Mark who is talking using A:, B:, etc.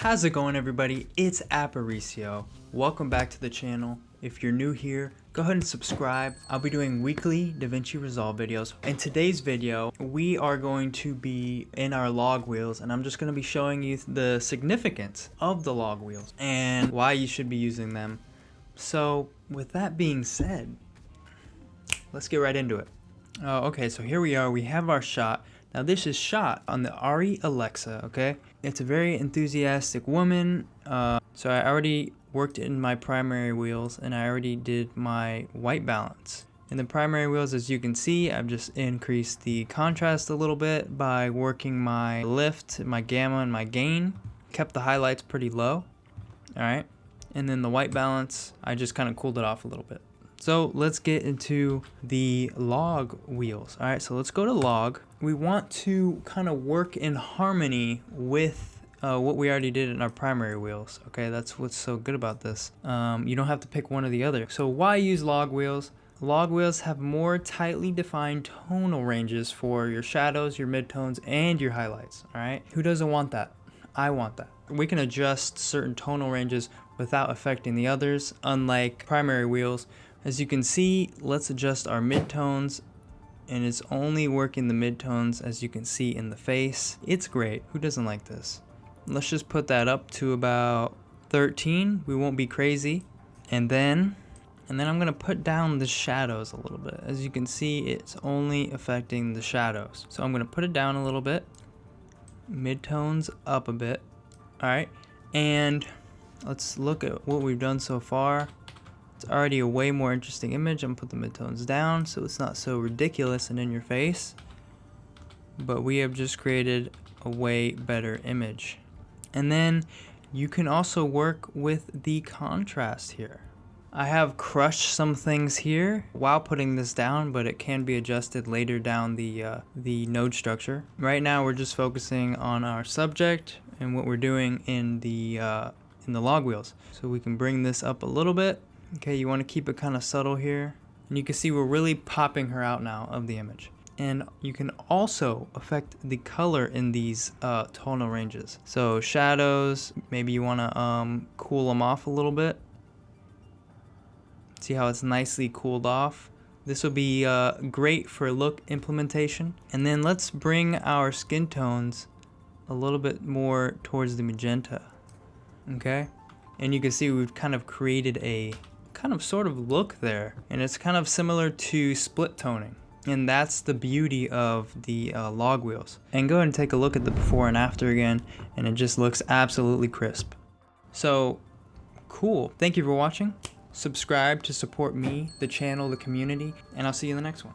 A: How's it going, everybody? It's Aparicio. Welcome back to the channel. If you're new here, go ahead and subscribe. I'll be doing weekly Davinci Resolve videos. In today's video, we are going to be in our log wheels, and I'm just going to be showing you the significance of the log wheels and why you should be using them. So with that being said, let's get right into it. Okay, so here we are. We have our shot. Now this is shot on the Ari Alexa, okay? It's a very enthusiastic woman. So I already worked in my primary wheels and I already did my white balance. In the primary wheels, as you can see, I've just increased the contrast a little bit by working my lift, my gamma, and my gain. Kept the highlights pretty low, all right? And then the white balance, I just kind of cooled it off a little bit. So let's get into the log wheels. All right, so let's go to log. We want to kind of work in harmony with what we already did in our primary wheels. Okay, that's what's so good about this. You don't have to pick one or the other. So why use log wheels? Log wheels have more tightly defined tonal ranges for your shadows, your midtones, and your highlights. All right, who doesn't want that? I want that. We can adjust certain tonal ranges without affecting the others, unlike primary wheels. As you can see, let's adjust our midtones, and it's only working the midtones, as you can see in the face. It's great. Who doesn't like this? Let's just put that up to about 13. We won't be crazy. And then I'm gonna put down the shadows a little bit. As you can see, it's only affecting the shadows. So I'm gonna put it down a little bit. Midtones up a bit. All right, and let's look at what we've done so far. It's already a way more interesting image. I'm gonna put the midtones down so it's not so ridiculous and in your face. But we have just created a way better image. And then you can also work with the contrast here. I have crushed some things here while putting this down, but it can be adjusted later down the node structure. Right now we're just focusing on our subject and what we're doing in the log wheels. So we can bring this up a little bit. Okay, you want to keep it kind of subtle here. And you can see we're really popping her out now of the image. And you can also affect the color in these tonal ranges. So shadows, maybe you want to cool them off a little bit. See how it's nicely cooled off? This will be great for look implementation. And then let's bring our skin tones a little bit more towards the magenta. Okay? And you can see we've kind of created a kind of sort of look there, and it's kind of similar to split toning, and that's the beauty of the log wheels. And go ahead and take a look at the before and after again, and it just looks absolutely crisp. So cool. Thank you for watching. Subscribe to support me, the channel, the community, and I'll see you in the next one.